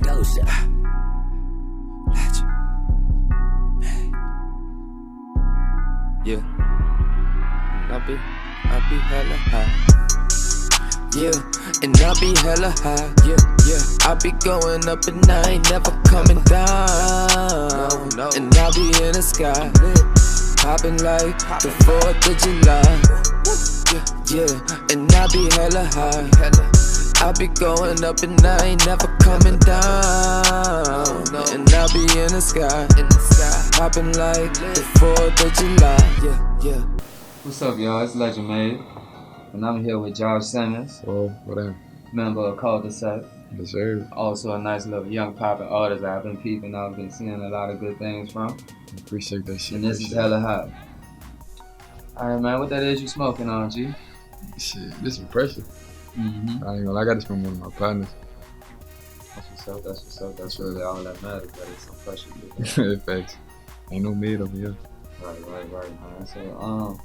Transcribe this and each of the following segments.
Doja. Legend. Yeah. I be hella high. Yeah, and I be hella high. Yeah. I be going up and I ain't never coming down. No. And I be in the sky, popping like the 4th of July. Yeah, and I be hella high. I be going up and I ain't never coming down. And I be in the sky, popping like the 4th of July. Yeah. What's up, y'all? It's Legend Made, and I'm here with Josh Simmons. Oh, whatever. Member of Cul-de-sac. Yes, sir. Also a nice little young poppin' artist I've been peeping. I've been seeing a lot of good things from. Appreciate that shit. And this is hella hot. Alright, man, what that is you smoking on, G? Shit, this is pressure. I ain't gonna lie, I got this from one of my partners. That's what's up. That's really all that matters, but it's some pressure. Facts. Ain't no mid over here. Right, man. So,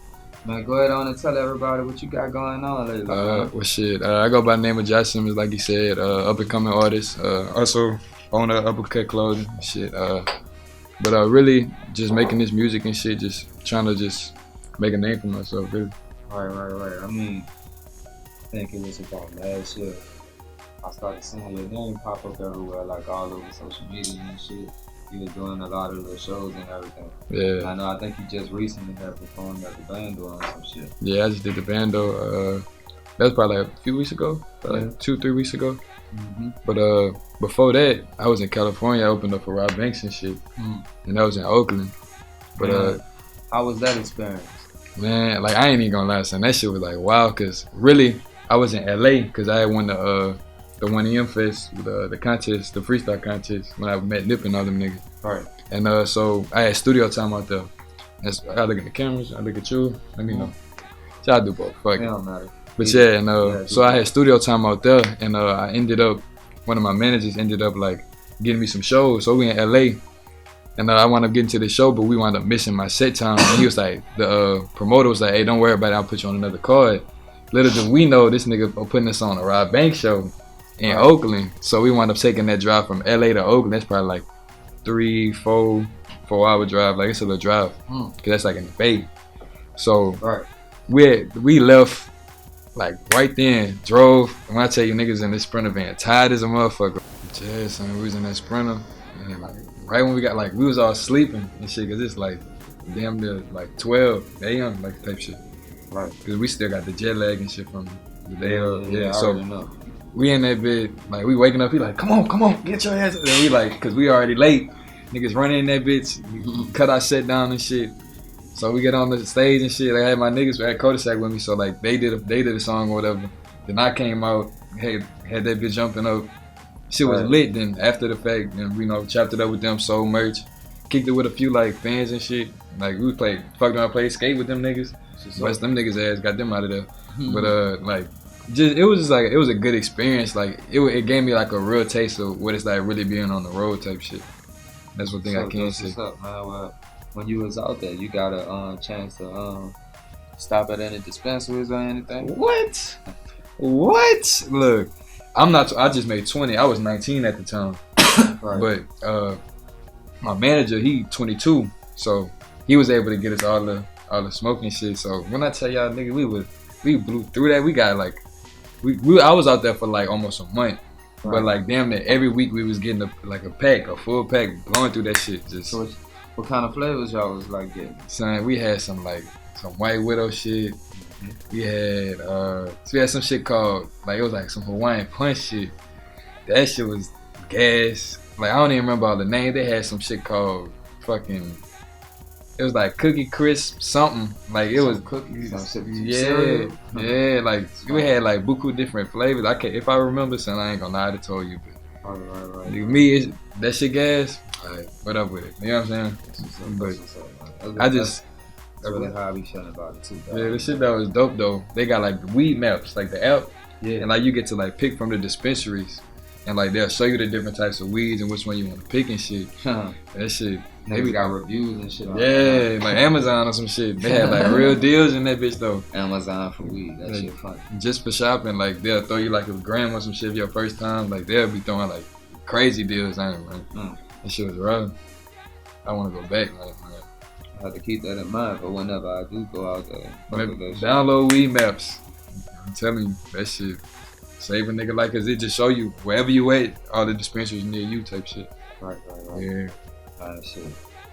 man, go ahead on and tell everybody what you got going on lately. Well, shit, I go by the name of Josh Simmons, like you said, up and coming artist. Also owner of Uppercut Clothing, shit. But really, just making this music and shit, just trying to just make a name for myself, really. Right. I mean, I think it was about last year. I started seeing your name pop up everywhere, like all over social media and shit. You was doing a lot of little shows and everything. Yeah. I know. I think you just recently had performed at the bando and some shit. Yeah, I just did the bando. That was probably like a few weeks ago, like 2-3 weeks ago. But before that, I was in California. I opened up for Rob Banks and shit, and that was in Oakland. But how was that experience? Man, like I ain't even gonna lie, son. That shit was like wow, cause really I was in LA, cause I had won the 1EM Fest, the contest, the freestyle contest, when I met Nip and all them niggas. Right. And so I had studio time out there. I look at the cameras, I look at you, let me know. So I do both, fuck it. Don't matter. But yeah, and so I had studio time out there, and I ended up, one of my managers ended up like getting me some shows. So we in LA, and I wound up getting to the show, but we wound up missing my set time. And he was like, the promoter was like, hey, don't worry about it, I'll put you on another card. Little did we know this nigga putting us on a Rob Banks show in Oakland. So we wound up taking that drive from LA to Oakland. That's probably like 3-4 hour drive. Like it's a little drive, cause that's like in the Bay. So we left like right then, drove. And when I tell you niggas in this Sprinter van, tired as a motherfucker. Yeah, son, we was in that Sprinter, and like right when we got like we was all sleeping and shit, cause it's like damn near like 12 a.m. like type shit. Right. Cause we still got the jet lag and shit from the day of. Yeah, so we in that bit, like we waking up, he like, come on, get your ass. And we like, cause we already late. Niggas running in that bitch, cut our set down and shit. So we get on the stage and shit. I had my niggas at Cul-de-sac with me, so like they did a song or whatever. Then I came out, had that bitch jumping up. Shit was lit. Then after the fact, then chopped it up with them, sold merch, kicked it with a few like fans and shit. Like we fucked around, played skate with them niggas. West them niggas ass, got them out of there. But like. It was a good experience. Like it gave me like a real taste of what it's like really being on the road type shit. That's one thing I can say. What's up, man? Well, when you was out there, you got a chance to stop at any dispensaries or anything? What? Look, I just made 20. I was 19 at the time. But my manager, he 22, so he was able to get us all the smoking shit. So when I tell y'all, nigga, we blew through that. We got like. I was out there for like almost a month, but like damn near every week we was getting a full pack, blowing through that shit. Just so what kind of flavors y'all was like getting? Son, we had some White Widow shit. We had some shit called it was like some Hawaiian punch shit. That shit was gas. Like I don't even remember all the names. They had some shit called fucking. It was like Cookie Crisp something. Like it was cookies. Yeah. Like we had like buku different flavors. If I remember, son, I ain't gonna lie to told you. But right. Me, that shit gas. Like what up with it? You know what I'm saying? That's really how I be feeling about it too. Yeah, the shit that was dope though. They got like weed maps, like the app. Yeah. And like you get to like pick from the dispensaries. And like they'll show you the different types of weeds and which one you want to pick and shit. That shit. They got reviews and shit. Yeah, like Amazon or some shit. They had like real deals in that bitch though. Amazon for weed, that shit funny. Just for shopping, like they'll throw you like a gram or some shit for your first time. Like they'll be throwing like crazy deals, ain't man. That shit was rough. I want to go back, man. I have to keep that in mind for whenever I do go out there. Download weed maps. I'm telling you, that shit save a nigga like, cause it just show you wherever you at, all the dispensaries near you type shit. Right. Yeah. Shit.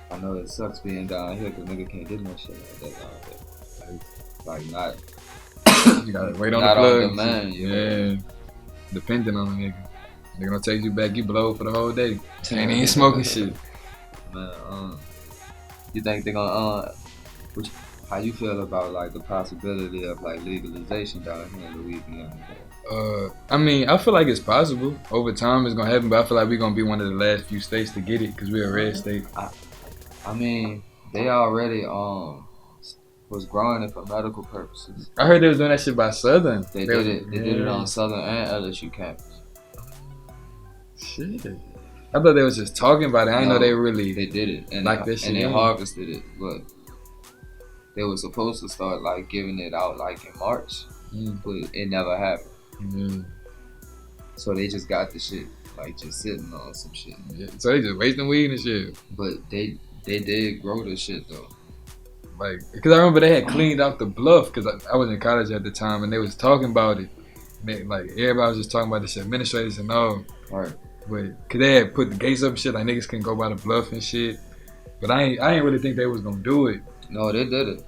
I know it sucks being down here, cause nigga can't get no shit like that down here. Like not. You gotta wait on not the plug. On demand, yeah. Depending on the nigga. They're gonna take you back, you blow for the whole day. Ain't even smoking shit. Man, you think they're gonna how you feel about like the possibility of like legalization down here in Louisiana? I mean, I feel like it's possible. Over time, it's gonna happen, but I feel like we're gonna be one of the last few states to get it because we're a red state. I mean, they already was growing it for medical purposes. I heard they was doing that shit by Southern. They did it. They did it on Southern and LSU campus. Shit. I thought they was just talking about it. I didn't know they really. They did it and like this shit. And they harvested it, but they were supposed to start like giving it out like in March, but it never happened. So they just got the shit like just sitting on some shit. Yeah. So they just wasting weed and shit. But they did grow the shit though. Like, cause I remember they had cleaned out the bluff, cause I was in college at the time and they was talking about it. They, like everybody was just talking about this, administrators and all. Right. But cause they had put the gates up and shit, like niggas couldn't go by the bluff and shit. But I ain't really think they was gonna do it. No, they did it.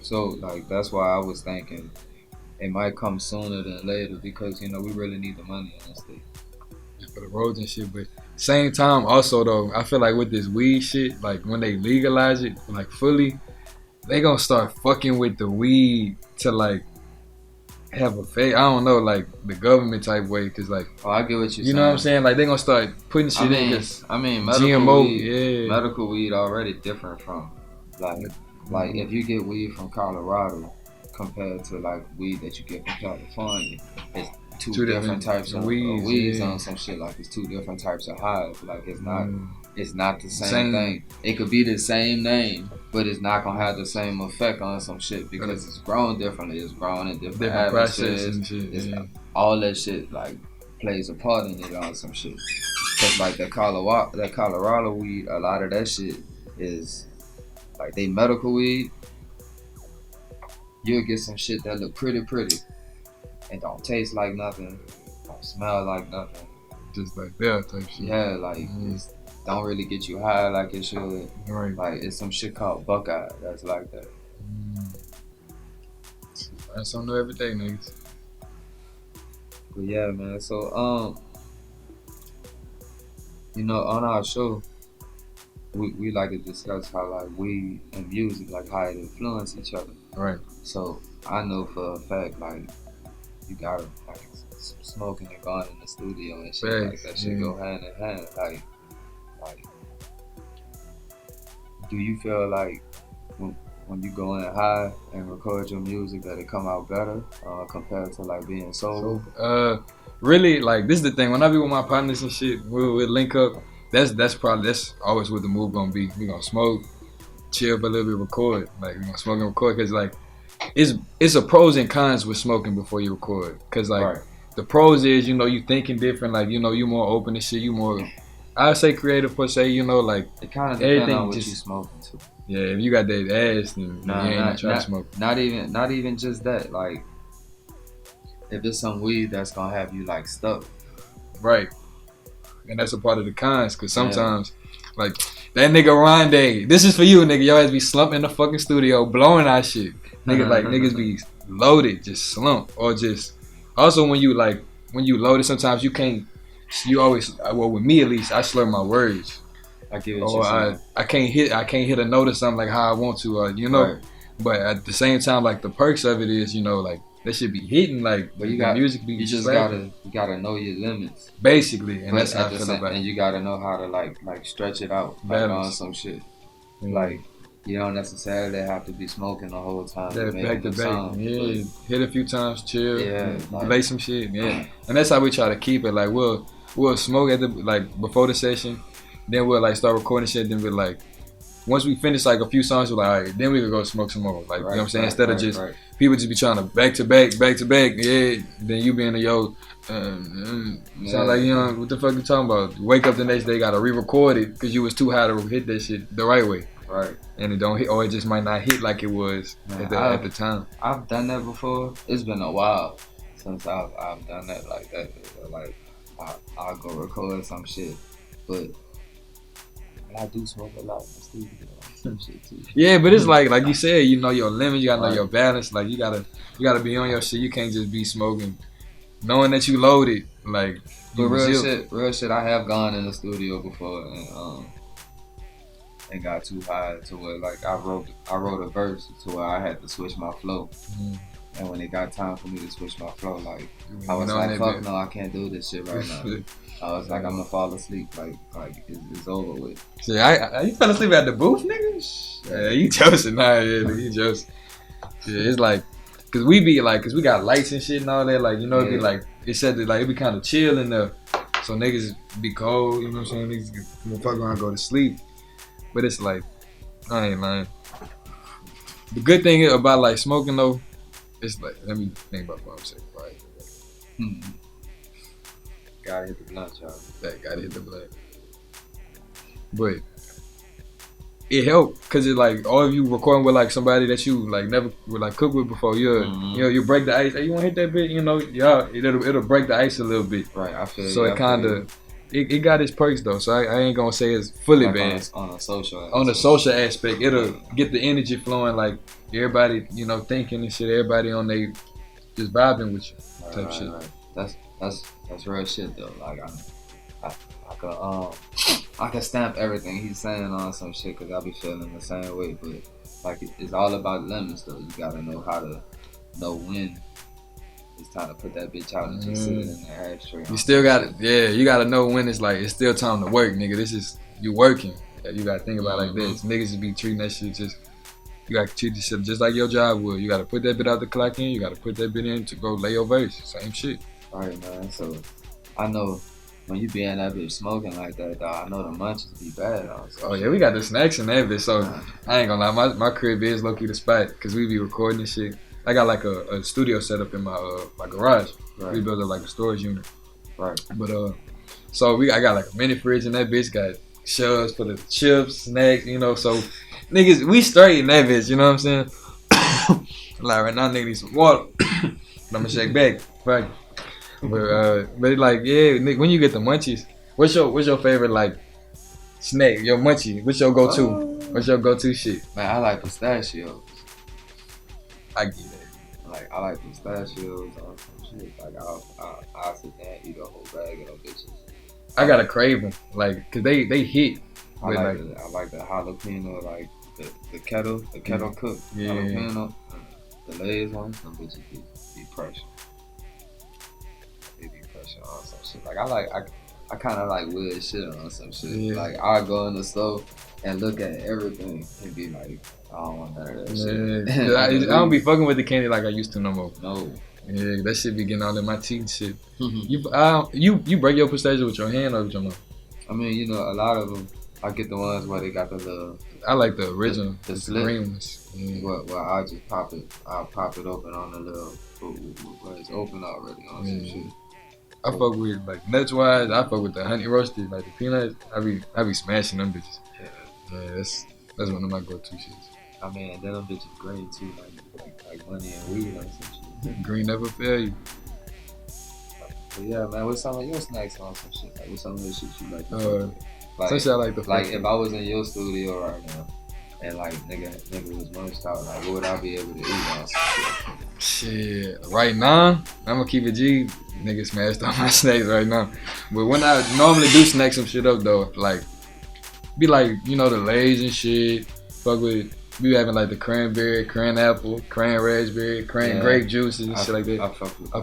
So like that's why I was thinking it might come sooner than later because you know we really need the money in this state. For the roads and shit, but same time also though, I feel like with this weed shit, like when they legalize it like fully, they gonna start fucking with the weed to like have a fake, I don't know, like the government type way, cause like I get what you're saying. You know what I'm saying? Like they gonna start putting shit in. I mean, medical GMO, weed, medical weed already different from like if you get weed from Colorado compared to like weed that you get from California, it's two different types of weeds on some shit. Like it's two different types of hives. Like it's not the same thing. It could be the same name, but it's not gonna have the same effect on some shit because it's grown differently. It's grown in different atmospheres. All that shit like plays a part in it on some shit. Cause like that Colorado weed, a lot of that shit is like they medical weed. You'll get some shit that look pretty. It don't taste like nothing, don't smell like nothing. Just like that type shit. Yeah, like it don't really get you high like it should. Right. Like it's some shit called Buckeye that's like that. That's something new every day, niggas. But yeah, man. So you know, on our show, we like to discuss how like weed and music, like how it influence each other. Right. So I know for a fact, like you gotta like smoking and going in the studio and shit like that shit go hand in hand. Like, do you feel like when you go in high and record your music that it come out better compared to like being sober? Really, like this is the thing. When I be with my partners and shit, we'll link up. That's always what the move gonna be. We gonna smoke, chill for a little bit, record. Like we gonna smoke and record because like it's a pros and cons with smoking before you record. Cause like the pros is you know you thinking different. Like you know you more open and shit. You more I say creative per se. You know like it kind of depends on what you smoking to. Yeah, if you got that ass, then you ain't trying to smoke. Not even just that. Like if it's some weed that's gonna have you like stuck. Right. And that's a part of the cons, cause sometimes, like that nigga Rondé, this is for you, nigga. Your ass be slumping in the fucking studio, blowing our shit. Nigga, like niggas be loaded, just slump, or just. Also, when you loaded, sometimes you can't. You always, well, with me at least, I slur my words. I get what you're saying. I can't hit a note or something like how I want to, you know. Right. But at the same time, like the perks of it is, you know, like. That should be hitting like, but you just gotta know your limits. Basically, and that's how I feel about it. And you gotta know how to like stretch it out, like on some shit. Like you don't necessarily have to be smoking the whole time. Yeah, back to back. Yeah, hit a few times, chill. Yeah, play some shit. Yeah, and that's how we try to keep it. Like we'll smoke at the before the session, then we'll like start recording shit. Then we're like. Once we finish like a few songs, we're like, all right, then we can go smoke some more. Like, you know what I'm saying? Instead of just people just be trying to back to back, yeah. Then you being yo, Sound like you know what the fuck you talking about? Wake up the next day, gotta re-record it because you was too high to hit that shit the right way. Right. And it don't hit, or it just might not hit like it was at the time. I've done that before. It's been a while since I've done that like that. Like I'll go record some shit, but I do smoke a lot. Some shit too. Yeah, but it's like you said, you know your limit, you gotta know your balance. Like you gotta be on your shit. You can't just be smoking, knowing that you loaded. Like, but real shit. I have gone in the studio before and got too high to where like I wrote a verse to where I had to switch my flow. Mm-hmm. And when it got time for me to switch my flow, like I was like, fuck no, I can't do this shit right now. I was like, I'm gonna fall asleep. Like it's over with. See, you fell asleep at the booth, nigga? Yeah, you joking? Nah, yeah, you joking. Yeah, it's like, cause we got lights and shit and all that. Like, you know, it'd be like, it said that like it'd be kind of chill in there, so niggas be cold. You know what I'm saying? Niggas can fuck around and go to sleep. But it's like, I ain't lying. The good thing about like smoking though, it's like, let me think about what I'm saying. Right. Gotta hit the blunt, y'all. Gotta hit the blunt. But it helped because it like all of you recording with like somebody that you like never would like cook with before. You break the ice. Hey, you want to hit that bit? You know, it'll break the ice a little bit. Right. I feel. So it kind of. It got its perks though, so I ain't gonna say it's fully like bad. On a social aspect, it'll get the energy flowing, like everybody, you know, thinking and shit. Everybody on they just vibing with you, type shit. Right. That's real shit though. Like I can stamp everything he's saying on some shit because I be feeling the same way. But like it's all about limits though. You gotta know how to know when. It's time to put that bitch out and just sit it in the ashtray. You still got it. Yeah, you got to know when it's like, it's still time to work, nigga. This is, you working. You got to think about it like this. Niggas just be treating that shit just, you got to treat this shit just like your job would. You got to put that bit out the clock in. You got to put that bit in to go lay your verse. Same shit. Alright, man. So, I know when you be in that bitch smoking like that, dog, I know the munchies be bad. Oh, yeah, we got the snacks in that bitch. So, I ain't gonna lie. My crib is low-key the spot because we be recording this shit. I got like a studio set up in my garage. Right. We built it like a storage unit. Right. But so I got like a mini fridge in that bitch. Got shelves for the chips, snacks, you know. So niggas, we straight in that bitch. You know what I'm saying? Like right now, nigga need some water. I'm gonna shake back. Right. But like yeah, when you get the munchies, what's your favorite like snack? Your munchie. What's your go-to? What's your go-to shit? Man, I like pistachios. I get it. Like I like pistachios or some shit. Like I'll sit there and eat a whole bag of them bitches. I gotta crave them, like, cause they hit. I like the jalapeno, like the kettle cooked jalapeno. The Lay's ones, them bitches be pressure. They be pressure on some shit. Like I kind of like weird shit on some shit. Yeah. Like I go in the store and look at everything and be like, I don't want none of that shit. I don't be fucking with the candy like I used to no more. No. Yeah, that shit be getting all in my teeth and shit. You break your pistachio with your hand or with your mouth? I mean, you know, a lot of them, I get the ones where they got the little. I like the original, the green ones. Yeah. Well, I just pop it. I'll pop it open on the little, where it's open already on some shit. I fuck with like nuts wise. I fuck with the honey roasted, like the peanuts. I be smashing them bitches. Yeah, that's one of my go-to shits. I mean, then them bitches green too, like money and weed or some shit. Green never fail you. But yeah, man, what's some of your snacks on some shit? Like, what's some of the shit you like? Like if I was in your studio right now, and like nigga was munched out, like what would I be able to eat on some shit? Shit, right now I'm gonna keep it G. Nigga smashed on my snacks right now. But when I normally do snack some shit up though, like be like, you know, the Lay's and shit. Fuck with, we having like the cranberry, cran apple, cran raspberry, cran grape juices and shit like that. I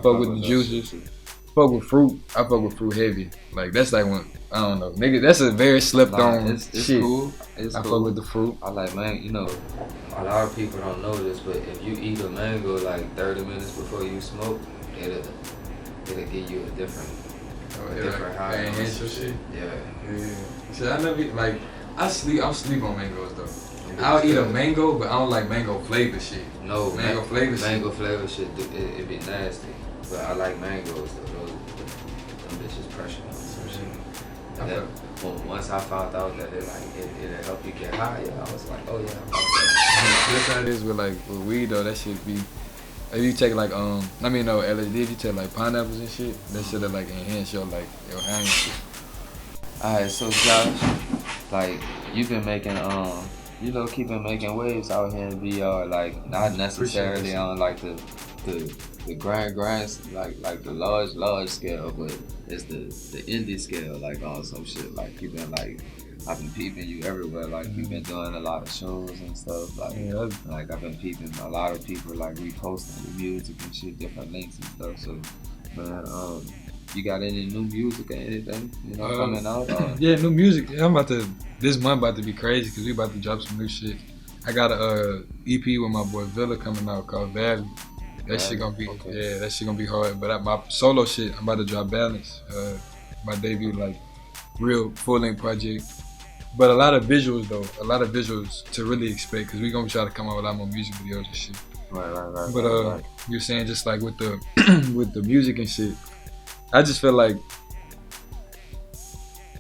fuck with the juices. Fuck with fruit. I fuck with fruit heavy. Like that's like when, I don't know, nigga. That's a very slept on it's shit. Cool. I fuck with the fruit. I like man. You know, a lot of people don't know this, but if you eat a mango like 30 minutes before you smoke, it'll give you a different high. Enhance your shit. Yeah. So I never like. I'm sleep on mangoes though. I'll eat a mango, but I don't like mango flavor shit. No, mango flavor shit, it be nasty. But I like mangoes though. them bitches pressure on some shit. And then once I found out that it'll help you get higher, I was like, oh yeah, I'm okay. That's how it is with like with weed though. That shit be. If you take like no LSD, if you take like pineapples and shit, that shit'll like enhance your like your hang shit. Alright, so Josh, like you've been making keep been making waves out here in VR, like not necessarily on like the grand like the large scale, but it's the indie scale, like on some shit. Like you've been like I've been peeping you everywhere, like you've been doing a lot of shows and stuff, like like I've been peeping a lot of people like reposting your music and shit, different links and stuff. So man, you got any new music or anything, coming out? Yeah, new music. Yeah, this month about to be crazy because we about to drop some new shit. I got a EP with my boy Villa coming out called Valley. That shit gonna be that shit gonna be hard. But my solo shit, I'm about to drop Balance. My debut like real full-length project. But a lot of visuals to really expect because we gonna try to come out with a lot more music videos and shit. Right. But you're saying just like with the with the music and shit, I just feel like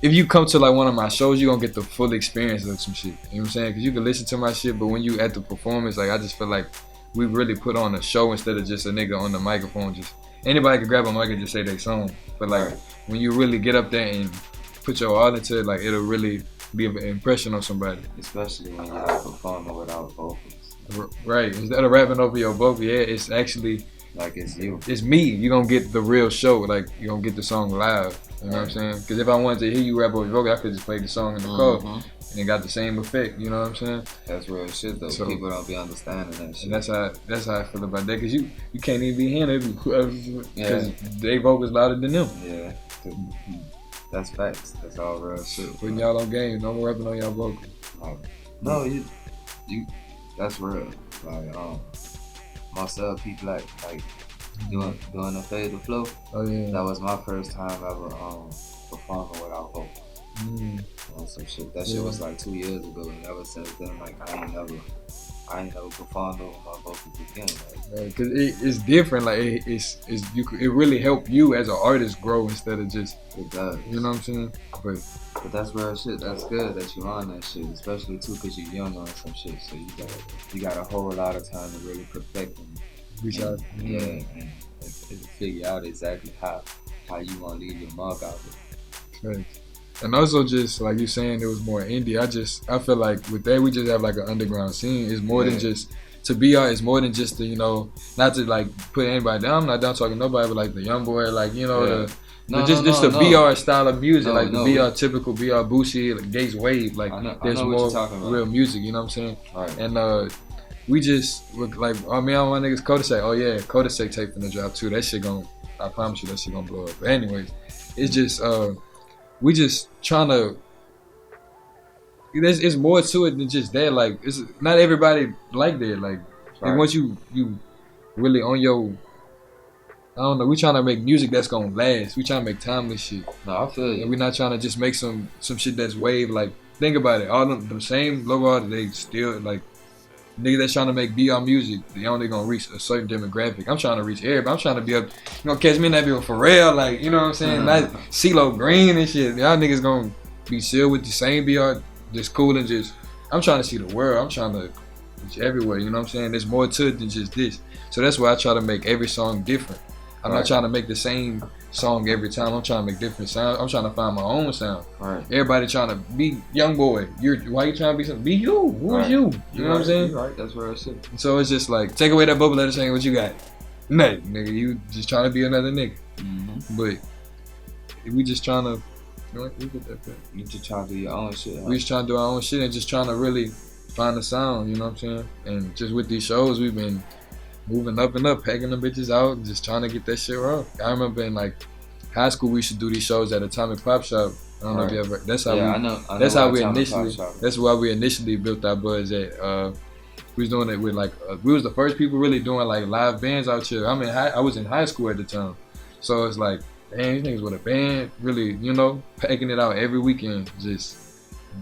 if you come to like one of my shows, you're gonna get the full experience of some shit. You know what I'm saying? Because you can listen to my shit, but when you at the performance, like I just feel like we really put on a show instead of just a nigga on the microphone. Just anybody can grab a mic and just say their song. But like when you really get up there and put your all into it, like it'll really be an impression on somebody. Especially when you're like performing without vocals. Right. Instead of rapping over your vocal, it's actually like it's you. It's me. You're gonna get the real show. Like you're gonna get the song live. You know what I'm saying? Because if I wanted to hear you rap over your vocal, I could just play the song in the car and it got the same effect. You know what I'm saying? That's real shit though. So, people don't be understanding that shit. And that's how I feel about that. Because you can't even be hearing it because their vocals louder than them. Yeah. That's facts. That's all real shit. Putting y'all on game. No more rapping on y'all vocals. No, you. That's real. Like myself, people like doing a fade to flow. Oh yeah. That was my first time ever performing without vocals. On some shit. That shit was like 2 years ago, and ever since then, like I ain't never performed over my vocals again. Like, Cause it's different. Like it really helped you as an artist grow instead of just. It does. You know what I'm saying? But that's real shit. That's good that you on that shit, especially too because you're young on some shit. So you got a whole lot of time to really perfect them. And figure out exactly how you want to leave your mark out there. Right. And also just like you saying, it was more indie. I feel like with that we just have like an underground scene. It's more than just to be out. It's more than just to not to like put anybody down. I'm not down talking nobody, but like the young boy, like the BR style of music, the BR typical BR Boosie, like Gates Wave, like there's more real music. You know what I'm saying? Right. And we just like all my niggas Kodasek. Oh yeah, Kodasek tape finna drop too. That shit I promise you that shit gonna blow up. But anyways, it's just we just trying to. It's more to it than just that. Like it's not everybody like that. Like once you really on your. I don't know. We trying to make music that's gonna last. We trying to make timeless shit. No, I feel you. And we not trying to just make some shit that's wave. Like think about it. All the same logo artists, they still like niggas that's trying to make BR music. They only gonna reach a certain demographic. I'm trying to reach everybody. I'm trying to be up. Catch me in that video for real. Like you know what I'm saying? Not CeeLo Green and shit. Y'all niggas gonna be still with the same BR, just cool and just. I'm trying to see the world. I'm trying to reach everywhere. You know what I'm saying? There's more to it than just this. So that's why I try to make every song different. I'm not trying to make the same song every time. I'm trying to make different sounds. I'm trying to find my own sound. Right. Everybody trying to be young boy. Why you trying to be something? Be you. Who is you? You know what I'm saying? Right. That's what I said. So it's just like take away that bubble letter saying what you got. Nothing, nigga. You just trying to be another nigga. But we just trying to. You just trying to do your own shit. Huh? We just trying to do our own shit and just trying to really find the sound. You know what I'm saying? And just with these shows, we've been. Moving up and up, packing them bitches out, and just trying to get that shit raw. I remember in like high school, we used to do these shows at Atomic Pop Shop. I don't know if you ever. That's how I know that's how we initially. That's why we initially built our buzz at. We was doing it with like we was the first people really doing like live bands out here. I was in high school at the time, so it's like, damn, these niggas with a band, really, packing it out every weekend. Just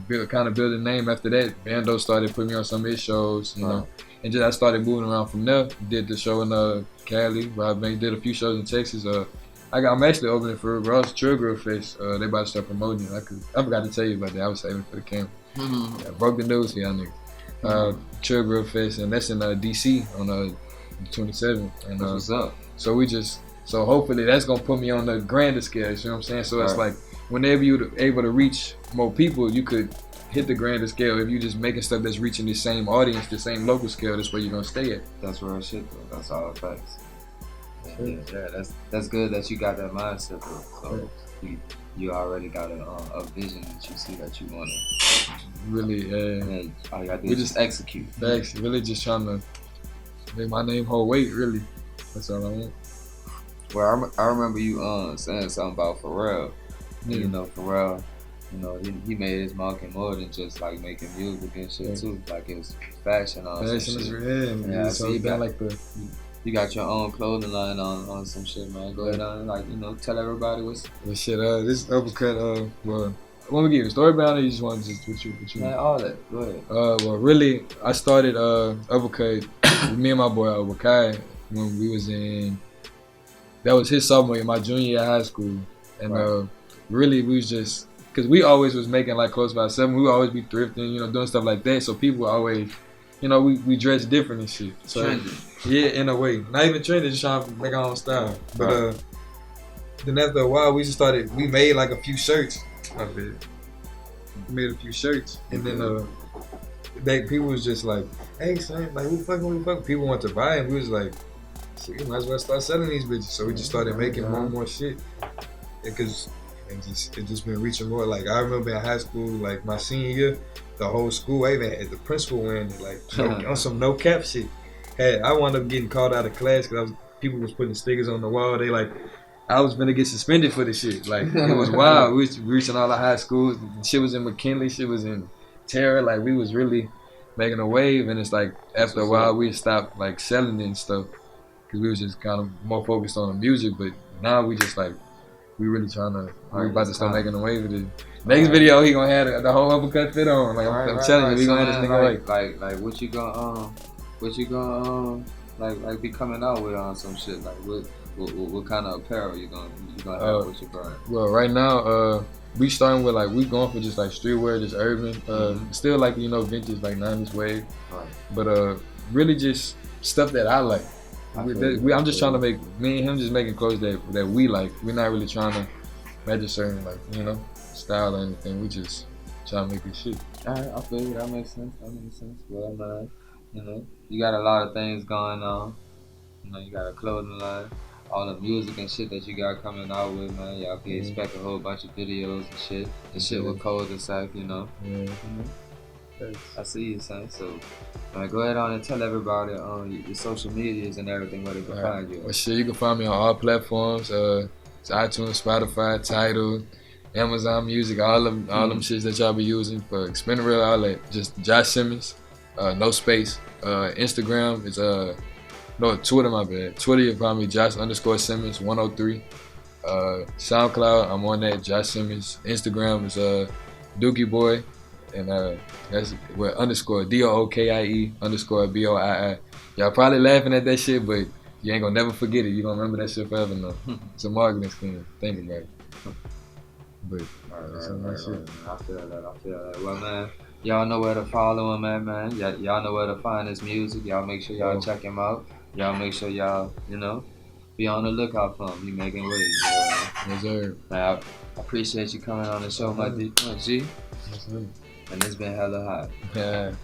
build a name. After that, Bando started putting me on some of his shows, you know. And just I started moving around from there. Did the show in Cali. Rob Bank did a few shows in Texas. I'm actually opening for Ross Trail Grill Fest. They about to start promoting it. I forgot to tell you about that. I was saving for the camera. I broke the news for y'all niggas. Trail Grill Fest, and that's in DC on the 27th. And what's up? So hopefully that's gonna put me on the grander scale. You know what I'm saying? So it's like whenever you're able to reach more people, you could hit the grander scale. If you just making stuff that's reaching the same audience, the same local scale, that's where you're gonna stay at. That's real shit though. That's all facts. Yeah, that's good that you got that mindset though. So you already got a vision that you see that you want to really. All you gotta do is just execute. Facts. Really just trying to make my name hold weight. Really, that's all I want. Well, I remember you saying something about Pharrell. Yeah. You know, Pharrell. You know, he made his mark in more than just like making music and shit too. Like it was fashion on some shit. Yeah, so you got your own clothing line on some shit, man. Go ahead on, like, you know, tell everybody what's shit. This uppercut. Well, want me to give you a story about it? Or you just want to just what you man, all that. Go ahead. Well, really, I started uppercut with me and my boy Wakai when we was in. That was his sophomore year, my junior year of high school, and really we was just. Cause we always was making like clothes by 7. We would always be thrifting, you know, doing stuff like that. So people always, you know, we dress different and shit. So trendy. Yeah, in a way, not even trendy, just trying to make our own style. But then after a while, we made like a few shirts. We made a few shirts, and then people was just like, "Hey, son, like who fucking?" People want to buy, and we was like, "Shit, we might as well start selling these bitches." So we just started making more and more shit, because. And it just been reaching more. Like I remember in high school, like my senior year, the whole school, I even had the principal wearing it, like on some no cap shit. I wound up getting called out of class because people was putting stickers on the wall. They like, I was gonna get suspended for this shit. Like it was wild. We was reaching all the high schools. Shit was in McKinley. Shit was in Terra. Like we was really making a wave. And it's like after a while we stopped like selling it and stuff because we was just kind of more focused on the music. But now we just like. We really trying to. We about to start making a wave with it. Next video, he gonna have the whole uppercut fit on. Like I'm telling you, we gonna have this nigga like what you gonna like be coming out with on some shit. Like what kind of apparel you gonna have with your brand? Well, right now, we starting with like we going for just like streetwear, just urban. Still like you know vintage like 90s wave. Right. But really just stuff that I like. I'm just trying to make me and him just making clothes that we like. We're not really trying to match a certain like style or anything. We just trying to make good shit. Alright, I feel you. That makes sense. Well, man, you know, you got a lot of things going on. You know, you got a clothing line, all the music and shit that you got coming out with, man. Y'all can expect a whole bunch of videos and shit. The shit with Cold and Sack, you know. Yeah. I see you, son. So, go ahead on and tell everybody on your social medias and everything where they can find you. Well, shit, you can find me on all platforms. It's iTunes, Spotify, Tidal, Amazon Music, all them shits that y'all be using for spinning real outlet. Just Josh Simmons, no space. Instagram is Twitter, my bad. Twitter, you find me Josh_Simmons 103. SoundCloud, I'm on that, Josh Simmons. Instagram is Dookie Boy. And that's where _DOOKIE_BOII. Y'all probably laughing at that shit, but you ain't gonna never forget it. You gonna remember that shit forever now. It's a marketing scheme. Think about it. But right. I feel that. Well, man, y'all know where to follow him at, man. Y'all know where to find his music. Y'all make sure y'all check him out. Y'all make sure y'all, be on the lookout for him. He making waves. Yes, sir. Man, I appreciate you coming on the show, my G. And it's been hella hot. Yeah.